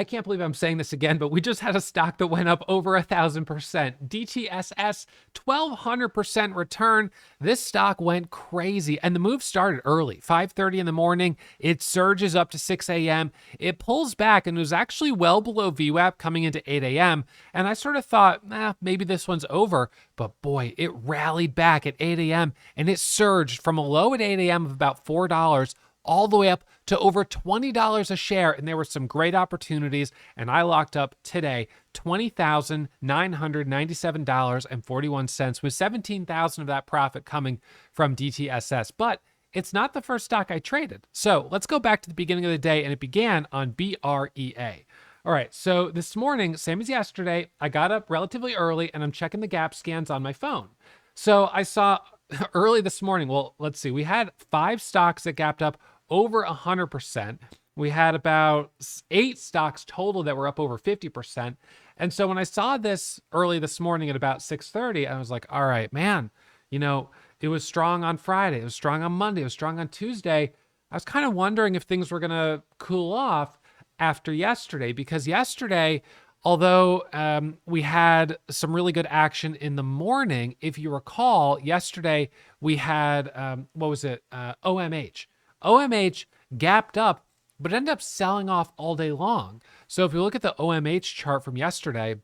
I can't believe I'm saying this again, but we just had a stock that went up over 1,000%. DTSS, 1,200% return. This stock went crazy, and the move started early, 5:30 in the morning. It surges up to 6 a.m. It pulls back, and it was actually well below VWAP coming into 8 a.m. And I sort of thought, maybe this one's over. But boy, it rallied back at 8 a.m. and it surged from a low at 8 a.m. of about $4 all the way up to over $20 a share. And there were some great opportunities. And I locked up today $20,997.41 with $17,000 of that profit coming from DTSS. But it's not the first stock I traded. So let's go back to the beginning of the day, and it began on BREA. All right, so this morning, same as yesterday, I got up relatively early and I'm checking the gap scans on my phone. So I saw early this morning, well, let's see, we had 5 stocks that gapped up over 100%. We had about 8 stocks total that were up over 50%. And so when I saw this early this morning at about 6:30, I was like, all right, man, it was strong on Friday. It was strong on Monday. It was strong on Tuesday. I was kind of wondering if things were going to cool off after yesterday, because yesterday, although we had some really good action in the morning, if you recall, yesterday we had, OMH. OMH gapped up, but ended up selling off all day long. So if you look at the OMH chart from yesterday,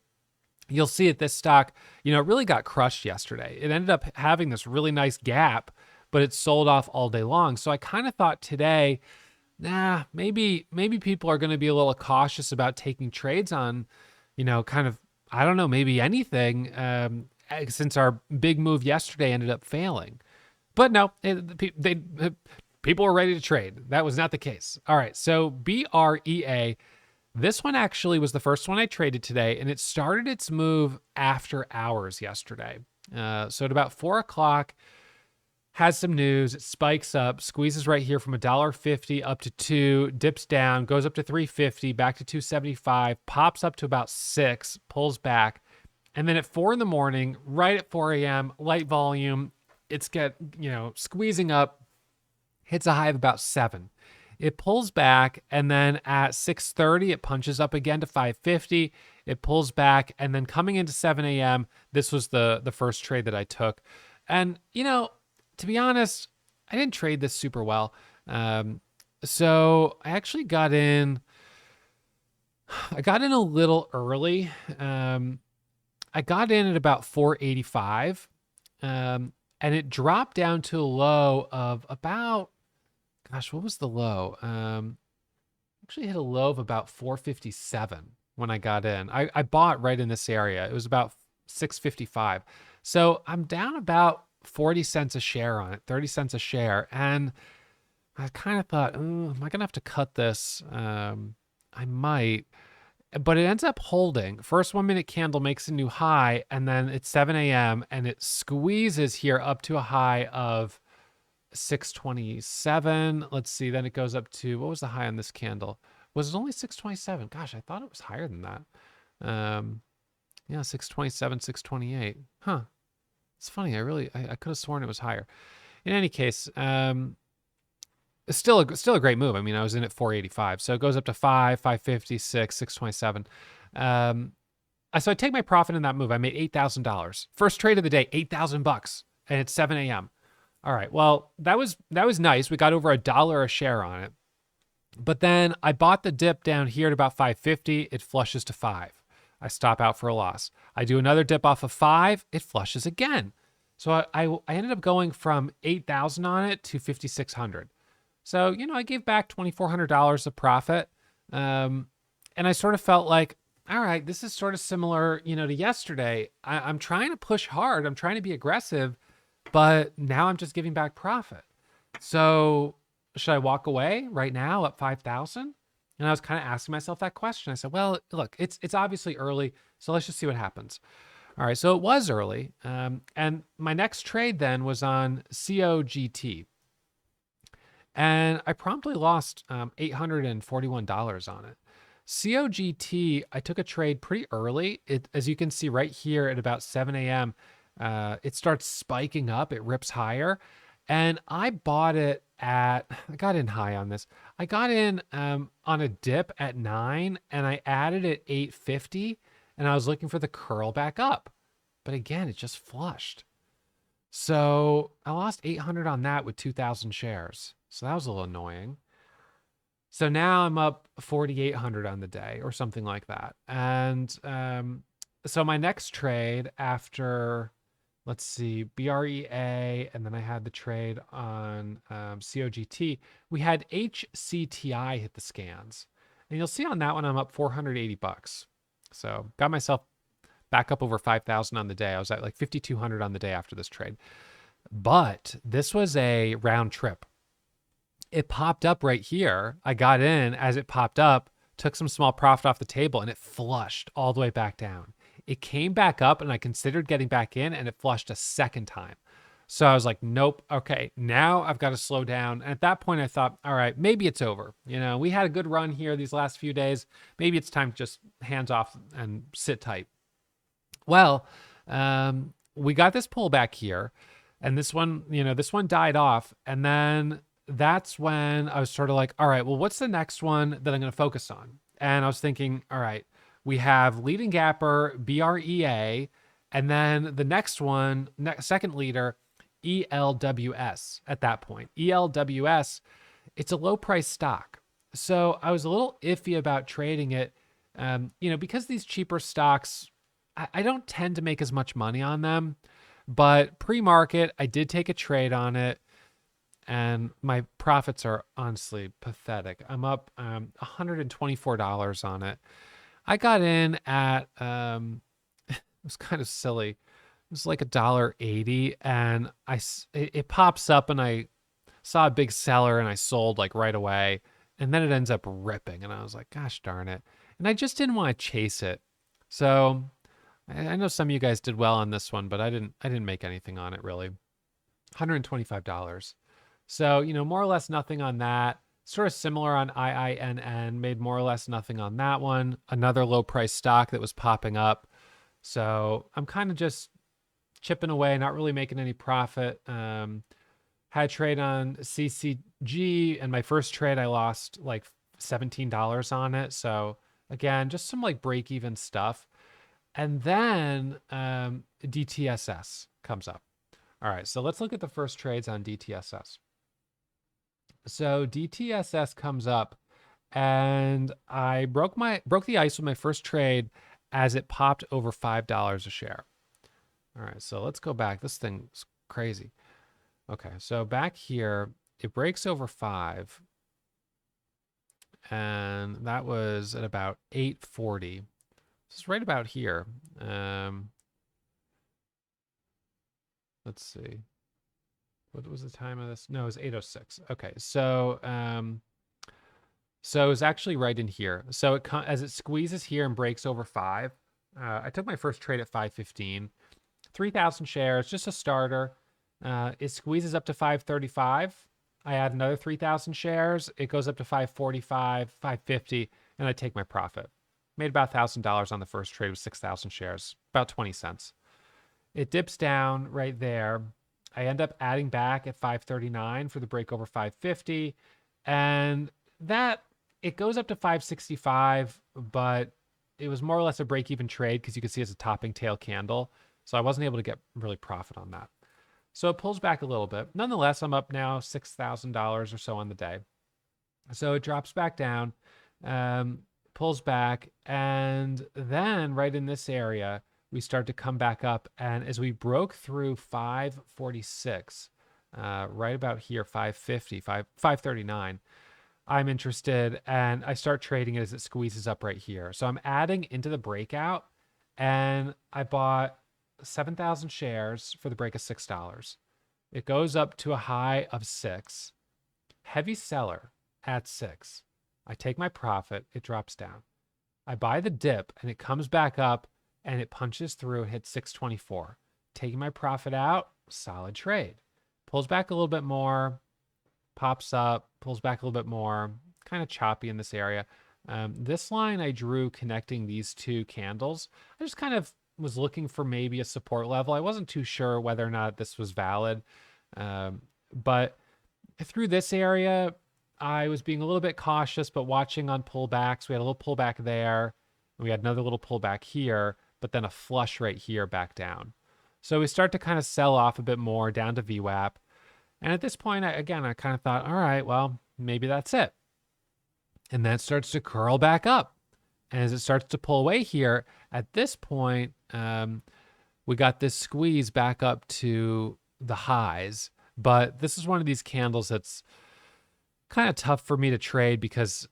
you'll see that this stock, it really got crushed yesterday. It ended up having this really nice gap, but it sold off all day long. So I kind of thought today, maybe people are going to be a little cautious about taking trades on, maybe anything, since our big move yesterday ended up failing. But no, people were ready to trade. That was not the case. All right, so BREA, this one actually was the first one I traded today, and it started its move after hours yesterday. So at about 4 o'clock, has some news, it spikes up, squeezes right here from $1.50 up to $2, dips down, goes up to $3.50, back to $2.75, pops up to about $6, pulls back. And then at 4 in the morning, right at 4 a.m., light volume, it's squeezing up, hits a high of about 7. It pulls back, and then at 6:30, it punches up again to 550. It pulls back, and then coming into 7 a.m., this was the first trade that I took. And, to be honest, I didn't trade this super well. So I actually got in a little early. I got in at about 485, and it dropped down to a low of about, what was the low? Actually hit a low of about 457 when I got in. I bought right in this area. It was about 655. So I'm down about 40 cents a share on it, 30 cents a share. And I kind of thought, am I going to have to cut this? I might, but it ends up holding. First 1 minute candle makes a new high, and then it's 7 a.m. and it squeezes here up to a high of 627. Let's see. Then it goes up to, what was the high on this candle? Was it only 627? Gosh, I thought it was higher than that. 627, 628. Huh. It's funny. I could have sworn it was higher. In any case, it's still a great move. I mean, I was in at 485, so it goes up to 5, 550, 6, 627. So I take my profit in that move. I made $8,000. First trade of the day, $8,000, and it's 7 a.m. All right. Well, that was nice. We got over $1 a share on it. But then I bought the dip down here at about 550. It flushes to 5. I stop out for a loss. I do another dip off of 5. It flushes again. So I ended up going from 8,000 on it to 5,600. So, I gave back $2,400 of profit. And I sort of felt like, all right, this is sort of similar, to yesterday. I'm trying to push hard. I'm trying to be aggressive, but now I'm just giving back profit. So should I walk away right now at 5,000? And I was kind of asking myself that question. I said, well, look, it's obviously early, so let's just see what happens. All right, so it was early. And my next trade then was on COGT. And I promptly lost $841 on it. COGT, I took a trade pretty early. As you can see right here at about 7 a.m., it starts spiking up. It rips higher. And I bought it I got in high on this. I got in on a dip at 9 and I added at 850 and I was looking for the curl back up. But again, it just flushed. So I lost 800 on that with 2,000 shares. So that was a little annoying. So now I'm up 4,800 on the day or something like that. And so my next trade after, let's see, BREA, and then I had the trade on COGT, we had HCTI hit the scans. And you'll see on that one, I'm up 480 bucks. So got myself back up over 5,000 on the day. I was at like 5,200 on the day after this trade. But this was a round trip. It popped up right here. I got in as it popped up, took some small profit off the table, and it flushed all the way back down. It came back up and I considered getting back in and it flushed a second time. So I was like, nope. Okay, now I've got to slow down. And at that point I thought, all right, maybe it's over. You know, we had a good run here these last few days. Maybe it's time to just hands off and sit tight. Well, we got this pullback here and this one died off. And then that's when I was sort of like, all right, well, what's the next one that I'm going to focus on? And I was thinking, all right, we have leading gapper, BREA, and then the next one, second leader, ELWS at that point. ELWS, it's a low price stock. So I was a little iffy about trading it, because these cheaper stocks, I don't tend to make as much money on them, but pre-market, I did take a trade on it. And my profits are honestly pathetic. I'm up $124 on it. I got in at, it was kind of silly. It was like $1.80 and it pops up and I saw a big seller and I sold like right away. And then it ends up ripping. And I was like, gosh darn it. And I just didn't want to chase it. So I know some of you guys did well on this one, but I didn't make anything on it really. $125. So, more or less nothing on that. Sort of similar on IINN, made more or less nothing on that one. Another low price stock that was popping up. So I'm kind of just chipping away, not really making any profit. Had a trade on CCG, and my first trade, I lost like $17 on it. So again, just some like break even stuff. And then DTSS comes up. All right, so let's look at the first trades on DTSS. So DTSS comes up and I broke the ice with my first trade as it popped over $5 a share. All right, so let's go back. This thing's crazy. Okay, so back here, it breaks over 5. And that was at about 840. This is right about here. Let's see. What was the time of this? No, it was 8:06. Okay, so so it's actually right in here. So as it squeezes here and breaks over 5, I took my first trade at 515, 3,000 shares, just a starter. It squeezes up to 535. I add another 3,000 shares. It goes up to 545, 550, and I take my profit. Made about $1,000 on the first trade with 6,000 shares, about 20 cents. It dips down right there. I end up adding back at 539 for the break over 550. And that, it goes up to 565, but it was more or less a break-even trade because you can see it's a topping tail candle. So I wasn't able to get really profit on that. So it pulls back a little bit. Nonetheless, I'm up now $6,000 or so on the day. So it drops back down, pulls back, and then right in this area, we start to come back up. And as we broke through 546, right about here, 550, 539, I'm interested and I start trading it as it squeezes up right here. So I'm adding into the breakout and I bought 7,000 shares for the break of $6. It goes up to a high of 6. Heavy seller at 6. I take my profit. It drops down. I buy the dip and it comes back up and it punches through, hits 624. Taking my profit out, solid trade. Pulls back a little bit more, pops up, pulls back a little bit more, kind of choppy in this area. This line I drew connecting these two candles. I just kind of was looking for maybe a support level. I wasn't too sure whether or not this was valid. But through this area, I was being a little bit cautious, but watching on pullbacks. We had a little pullback there. We had another little pullback here, but then a flush right here back down. So we start to kind of sell off a bit more down to VWAP. And at this point, I kind of thought, all right, well, maybe that's it. And then it starts to curl back up. And as it starts to pull away here, at this point, we got this squeeze back up to the highs. But this is one of these candles that's kind of tough for me to trade because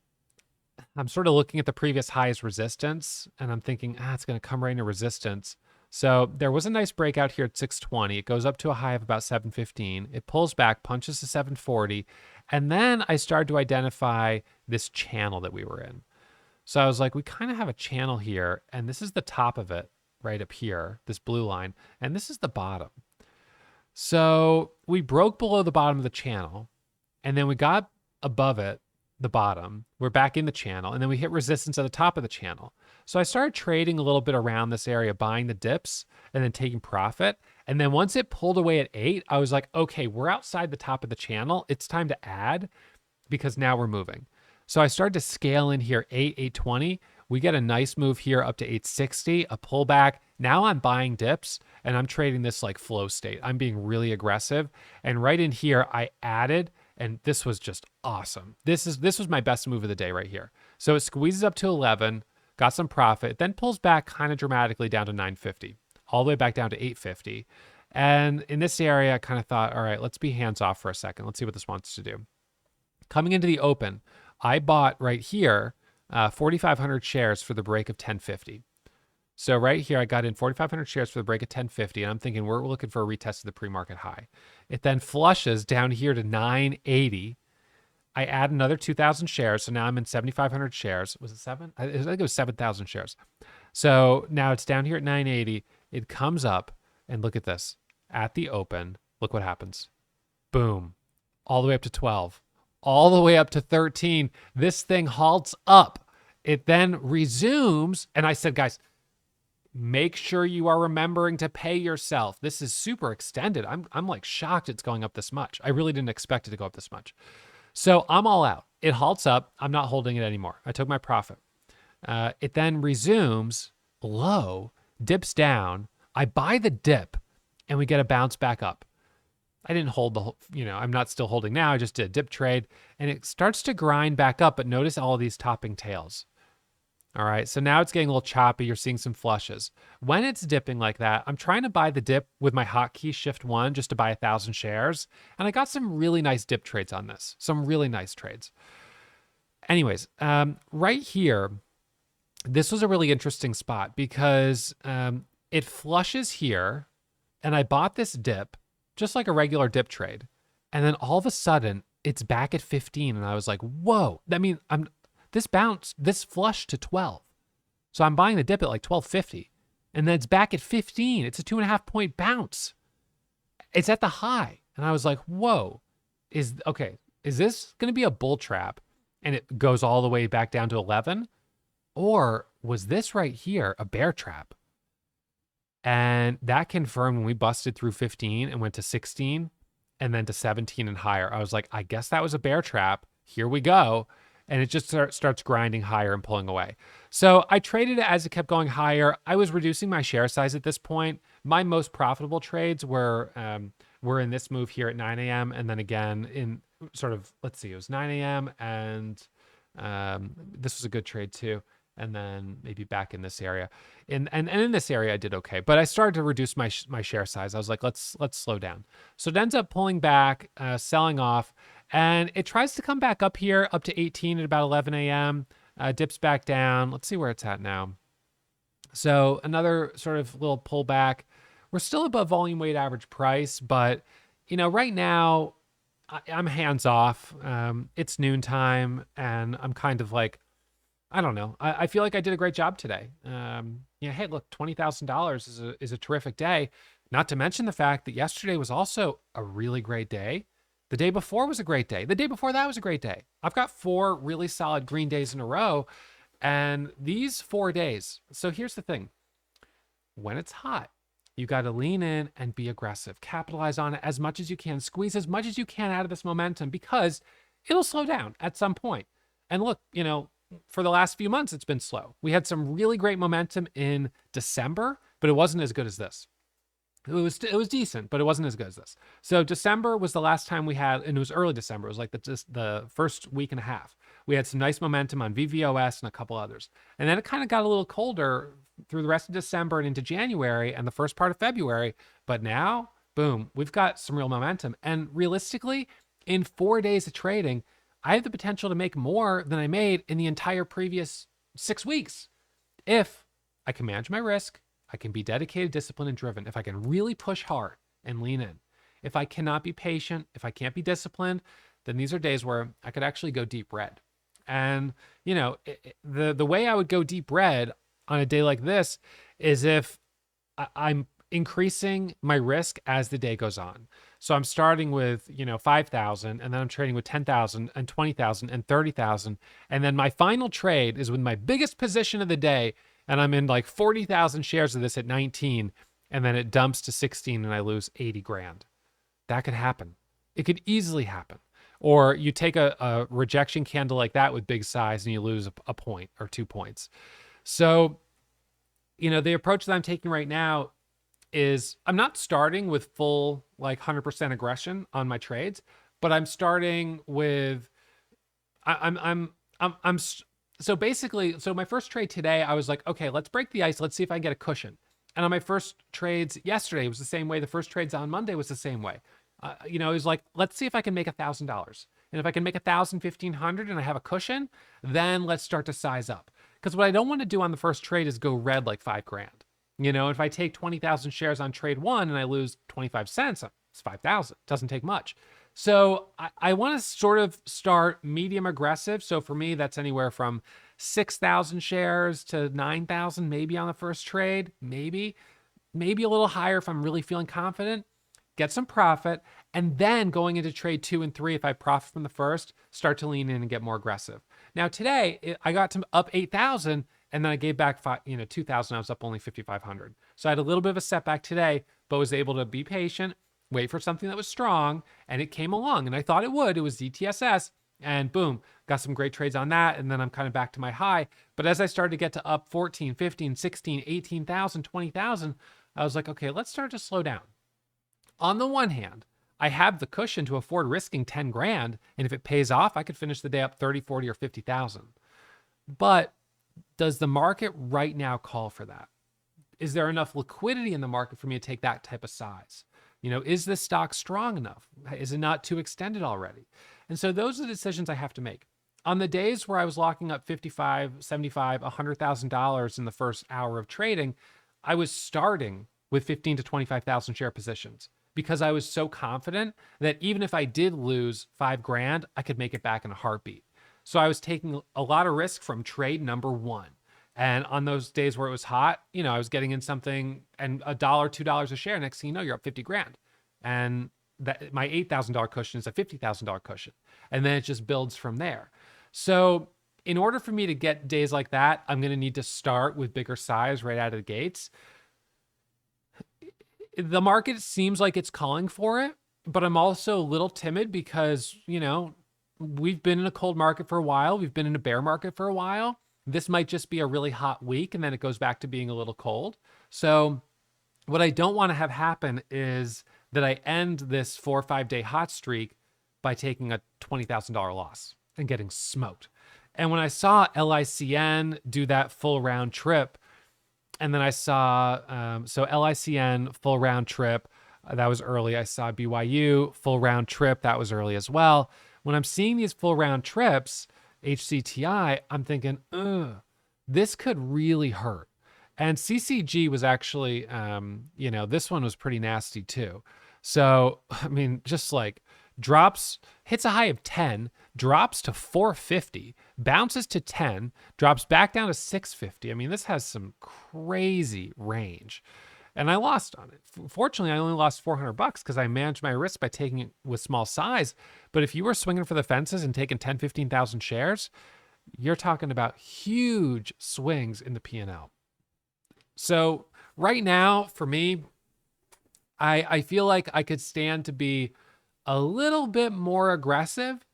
I'm sort of looking at the previous highs resistance and I'm thinking, it's going to come right into resistance. So there was a nice breakout here at 620. It goes up to a high of about 715. It pulls back, punches to 740. And then I started to identify this channel that we were in. So I was like, we kind of have a channel here, and this is the top of it right up here, this blue line, and this is the bottom. So we broke below the bottom of the channel, and then we got above it, the bottom. We're back in the channel, and then we hit resistance at the top of the channel. So I started trading a little bit around this area, buying the dips and then taking profit. And then once it pulled away at 8, I was like, okay, we're outside the top of the channel. It's time to add because now we're moving. So I started to scale in here, 820. We get a nice move here up to 860, a pullback. Now I'm buying dips and I'm trading this like flow state. I'm being really aggressive. And right in here, I added, and this was just awesome. This was my best move of the day right here. So it squeezes up to 11, got some profit, then pulls back kind of dramatically down to 950, all the way back down to 850. And in this area, I kind of thought, all right, let's be hands off for a second. Let's see what this wants to do. Coming into the open, I bought right here 4,500 shares for the break of 1050. So right here, I got in 4,500 shares for the break of 1050, and I'm thinking we're looking for a retest of the pre-market high. It then flushes down here to 980. I add another 2,000 shares, so now I'm in 7,500 shares. Was it 7? I think it was 7,000 shares. So now it's down here at 980. It comes up, and look at this. At the open, look what happens. Boom. All the way up to 12. All the way up to 13. This thing halts up. It then resumes, and I said, guys, make sure you are remembering to pay yourself. This is super extended. I'm like shocked it's going up this much. I really didn't expect it to go up this much. So I'm all out. It halts up. I'm not holding it anymore. I took my profit. It then resumes low, dips down. I buy the dip, and we get a bounce back up. I didn't hold the whole, I'm not still holding now. I just did a dip trade, and it starts to grind back up, but notice all of these topping tails. All right, so now it's getting a little choppy. You're seeing some flushes. When it's dipping like that, I'm trying to buy the dip with my hotkey Shift 1 just to buy 1,000 shares. And I got some really nice dip trades on this, some really nice trades. Anyways, right here, this was a really interesting spot because it flushes here, and I bought this dip just like a regular dip trade. And then all of a sudden, it's back at 15, and I was like, whoa. I mean, this flushed to 12. So I'm buying the dip at like 12.50, and then it's back at 15. It's a 2.5 point bounce. It's at the high. And I was like, whoa, is this going to be a bull trap? And it goes all the way back down to 11? Or was this right here a bear trap? And that confirmed when we busted through 15 and went to 16 and then to 17 and higher. I was like, I guess that was a bear trap. Here we go. And it just starts grinding higher and pulling away. So I traded it as it kept going higher. I was reducing my share size at this point. My most profitable trades were in this move here at 9 a.m. And then again in sort of, let's see, it was 9 a.m. and this was a good trade too. And then maybe back in this area. And in this area, I did okay. But I started to reduce my share size. I was like, let's slow down. So it ends up pulling back, selling off. And it tries to come back up here, up to 18 at about 11 a.m., dips back down. Let's see where it's at now. So another sort of little pullback. We're still above volume weight average price, but right now I'm hands off. It's noontime, and I'm kind of like, I don't know. I feel like I did a great job today. Hey, look, $20,000 is a terrific day. Not to mention the fact that yesterday was also a really great day. The day before was a great day. The day before that was a great day. I've got 4 really solid green days in a row. And these 4 days, so here's the thing. When it's hot, You got to lean in and be aggressive. Capitalize on it as much as you can. Squeeze as much as you can out of this momentum because it'll slow down at some point. And look, for the last few months, it's been slow. We had some really great momentum in December, but it wasn't as good as this. It was decent, but it wasn't as good as this. So December was the last time we had, and it was early December. It was like the first week and a half. We had some nice momentum on VVOS and a couple others. And then it kind of got a little colder through the rest of December and into January and the first part of February. But now, boom, we've got some real momentum. And realistically, in 4 days of trading, I have the potential to make more than I made in the entire previous 6 weeks. If I can manage my risk, I can be dedicated, disciplined, and driven. If I can really push hard and lean in. If I cannot be patient, if I can't be disciplined, then these are days where I could actually go deep red. And, the way I would go deep red on a day like this is if I'm increasing my risk as the day goes on. So I'm starting with, 5,000 and then I'm trading with 10,000 and 20,000 and 30,000. And then my final trade is with my biggest position of the day. And I'm in like 40,000 shares of this at 19 and then it dumps to 16 and I lose 80 grand. That could happen. It could easily happen. Or you take a rejection candle like that with big size and you lose a point or 2 points. So, the approach that I'm taking right now is I'm not starting with full 100% aggression on my trades, but I'm starting with so basically, my first trade today, I was like, okay, let's break the ice. Let's see if I can get a cushion. And on my first trades yesterday, it was the same way. The first trades on Monday was the same way. It was like, let's see if I can make $1,000. And if I can make 1,000, 1,500 and I have a cushion, then let's start to size up. Because what I don't want to do on the first trade is go red like 5 grand. If I take 20,000 shares on trade 1 and I lose 25 cents, it's 5,000. It doesn't take much. So I want to sort of start medium aggressive. So for me, that's anywhere from 6,000 shares to 9,000, maybe on the first trade, maybe a little higher if I'm really feeling confident, get some profit. And then going into trade 2 and 3, if I profit from the first, start to lean in and get more aggressive. Now today I got to up 8,000 and then I gave back 2,000. I was up only 5,500. So I had a little bit of a setback today, but was able to be patient, wait for something that was strong, and it came along, and I thought it would. It was DTSS, and boom, got some great trades on that, and then I'm kind of back to my high. But as I started to get to up 14, 15, 16, 18,000, 20,000, I was like, okay, let's start to slow down. On the one hand, I have the cushion to afford risking 10 grand, and if it pays off, I could finish the day up 30, 40, or 50,000. But does the market right now call for that? Is there enough liquidity in the market for me to take that type of size? Is this stock strong enough? Is it not too extended already? And so those are the decisions I have to make. On the days where I was locking up $55, $75, $100,000 in the first hour of trading, I was starting with 15 to 25,000 share positions because I was so confident that even if I did lose 5 grand, I could make it back in a heartbeat. So I was taking a lot of risk from trade number 1. And on those days where it was hot, I was getting in something and $1, $2 a share. Next thing you know, you're up 50 grand. And that my $8,000 cushion is a $50,000 cushion. And then it just builds from there. So in order for me to get days like that, I'm going to need to start with bigger size right out of the gates. The market seems like it's calling for it, but I'm also a little timid because, we've been in a cold market for a while. We've been in a bear market for a while. This might just be a really hot week and then it goes back to being a little cold. So what I don't want to have happen is that I end this 4 or 5 day hot streak by taking a $20,000 loss and getting smoked. And when I saw LICN do that full round trip, and then I saw, LICN full round trip, that was early. I saw BYU full round trip, that was early as well. When I'm seeing these full round trips, HCTI, I'm thinking, this could really hurt. And CCG was actually, this one was pretty nasty too. So, just like drops, hits a high of 10, drops to 450, bounces to 10, drops back down to 650. This has some crazy range. And I lost on it. Fortunately, I only lost $400 because I managed my risk by taking it with small size. But if you were swinging for the fences and taking 10, 15,000 shares, you're talking about huge swings in the P&L. So right now, for me, I feel like I could stand to be a little bit more aggressive.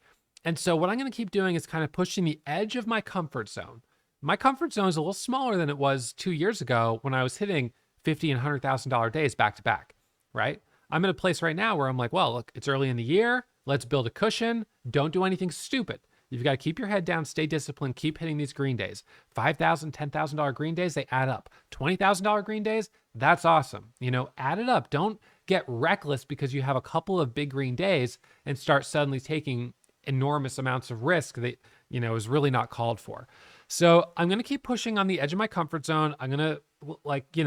And so what I'm going to keep doing is kind of pushing the edge of my comfort zone. My comfort zone is a little smaller than it was 2 years ago when I was hitting $50 and $100,000 days back to back, right? I'm in a place right now where I'm like, well, look, it's early in the year. Let's build a cushion. Don't do anything stupid. You've got to keep your head down, stay disciplined, keep hitting these green days. $5,000, $10,000 green days, they add up. $20,000 green days, that's awesome. Add it up. Don't get reckless because you have a couple of big green days and start suddenly taking enormous amounts of risk that, is really not called for. So I'm going to keep pushing on the edge of my comfort zone. I'm going to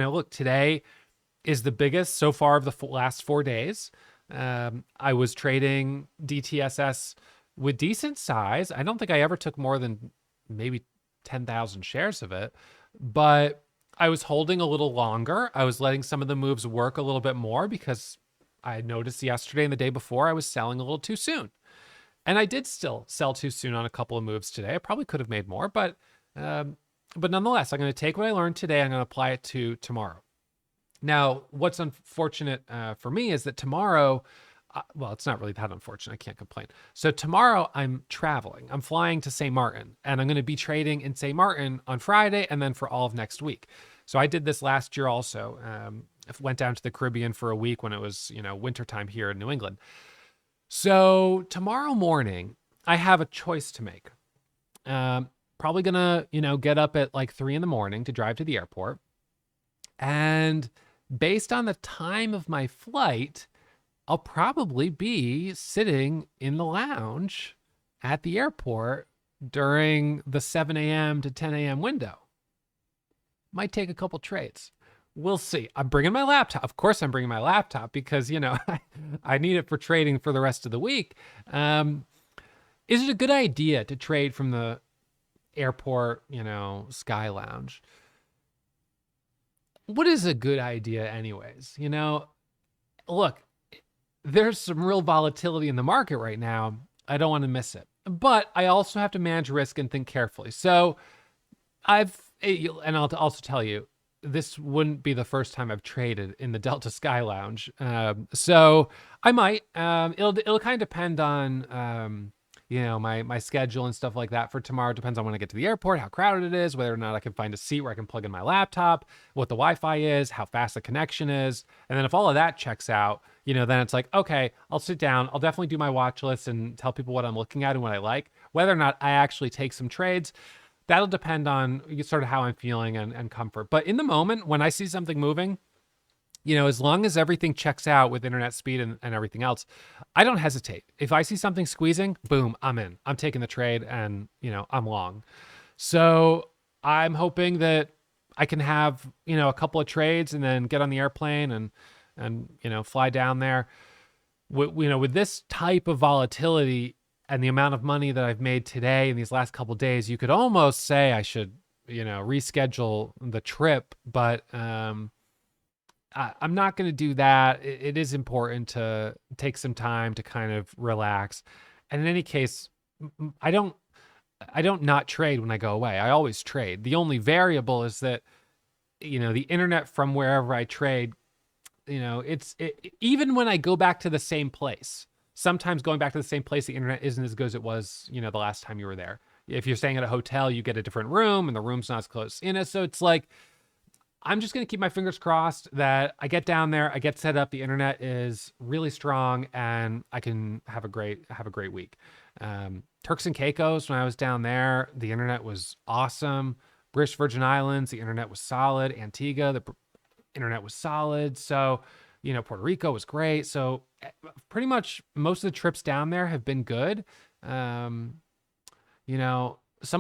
look, today is the biggest so far of the last 4 days. I was trading DTSS with decent size. I don't think I ever took more than maybe 10,000 shares of it, but I was holding a little longer. I was letting some of the moves work a little bit more because I noticed yesterday and the day before I was selling a little too soon. And I did still sell too soon on a couple of moves today. I probably could have made more, but nonetheless, I'm going to take what I learned today. I'm going to apply it to tomorrow. Now, what's unfortunate for me is that tomorrow, well, it's not really that unfortunate. I can't complain. So tomorrow I'm traveling. I'm flying to St. Martin, and I'm going to be trading in St. Martin on Friday and then for all of next week. So I did this last year also. Went down to the Caribbean for a week when it was, wintertime here in New England. So tomorrow morning, I have a choice to make. Probably going to, get up at like 3 a.m. to drive to the airport. And based on the time of my flight, I'll probably be sitting in the lounge at the airport during the 7 a.m. to 10 a.m. window. Might take a couple trades. We'll see. I'm bringing my laptop. Of course, I'm bringing my laptop because, I need it for trading for the rest of the week. Is it a good idea to trade from the airport, Sky Lounge? What is a good idea anyways? Look, there's some real volatility in the market right now. I don't want to miss it. But I also have to manage risk and think carefully. So and I'll also tell you, this wouldn't be the first time I've traded in the Delta Sky Lounge. So I might. It'll kind of depend on my schedule and stuff like that for tomorrow. It depends on when I get to the airport, how crowded it is, whether or not I can find a seat where I can plug in my laptop, what the Wi-Fi is, how fast the connection is. And then if all of that checks out, then it's like, okay, I'll sit down. I'll definitely do my watch list and tell people what I'm looking at and what I like. Whether or not I actually take some trades, that'll depend on sort of how I'm feeling and comfort. But in the moment, when I see something moving, as long as everything checks out with internet speed and everything else, I don't hesitate. If I see something squeezing, boom, I'm in. I'm taking the trade and, I'm long. So I'm hoping that I can have, a couple of trades and then get on the airplane and fly down there. With this type of volatility and the amount of money that I've made today in these last couple of days, you could almost say I should, reschedule the trip, but I'm not going to do that. It is important to take some time to kind of relax. And in any case, I don't not trade when I go away. I always trade. The only variable is that, the internet from wherever I trade, even when I go back to the same place, sometimes going back to the same place, the internet isn't as good as it was, the last time you were there. If you're staying at a hotel, you get a different room and the room's not as close. So it's like, I'm just going to keep my fingers crossed that I get down there, I get set up, the internet is really strong, and I can have a great week. Turks and Caicos, when I was down there, the internet was awesome. British Virgin Islands, the internet was solid. Antigua, the internet was solid. So, Puerto Rico was great. So pretty much most of the trips down there have been good. Some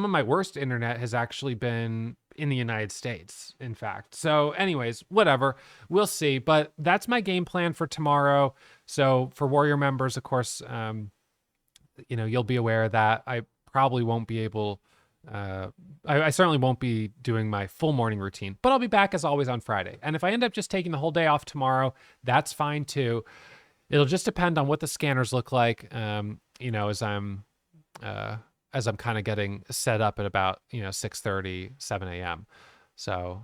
of my worst internet has actually been in the United States, in fact. So anyways, whatever, we'll see. But that's my game plan for tomorrow. So for Warrior members, of course, you'll be aware that I probably won't be able, I certainly won't be doing my full morning routine, but I'll be back as always on Friday. And if I end up just taking the whole day off tomorrow, that's fine too. It'll just depend on what the scanners look like, as I'm kind of getting set up at about, 6:30, 7 a.m. So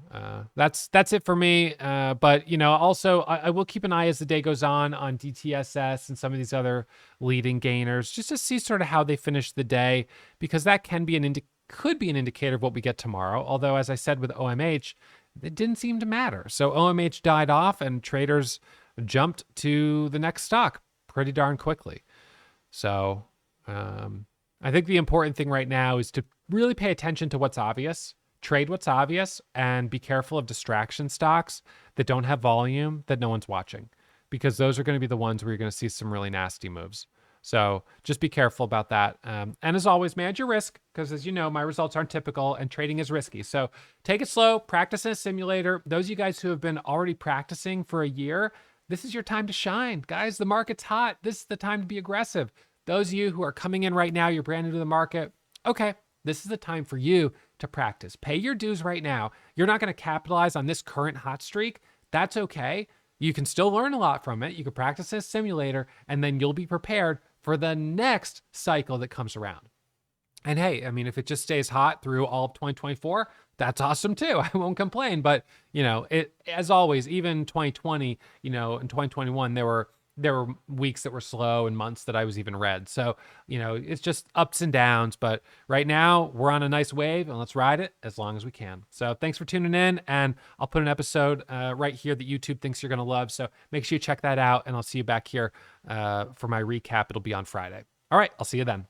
that's it for me. But also I will keep an eye as the day goes on DTSS and some of these other leading gainers, just to see sort of how they finish the day, because that can be could be an indicator of what we get tomorrow. Although, as I said with OMH, it didn't seem to matter. So OMH died off, and traders jumped to the next stock pretty darn quickly. So I think the important thing right now is to really pay attention to what's obvious. Trade what's obvious and be careful of distraction stocks that don't have volume, that no one's watching, because those are going to be the ones where you're going to see some really nasty moves. So just be careful about that. And as always, manage your risk, because as you know, my results aren't typical and trading is risky. So take it slow, practice in a simulator. Those of you guys who have been already practicing for a year, this is your time to shine. Guys, the market's hot. This is the time to be aggressive. Those of you who are coming in right now, you're brand new to the market. Okay, this is the time for you to practice. Pay your dues right now. You're not going to capitalize on this current hot streak. That's okay. You can still learn a lot from it. You can practice in a simulator, and then you'll be prepared for the next cycle that comes around. And hey, I mean, if it just stays hot through all of 2024, that's awesome too. I won't complain. But, as always, even 2020, in 2021, there were weeks that were slow and months that I was even red. So, it's just ups and downs. But right now we're on a nice wave, and let's ride it as long as we can. So thanks for tuning in, and I'll put an episode right here that YouTube thinks you're going to love. So make sure you check that out, and I'll see you back here for my recap. It'll be on Friday. All right, I'll see you then.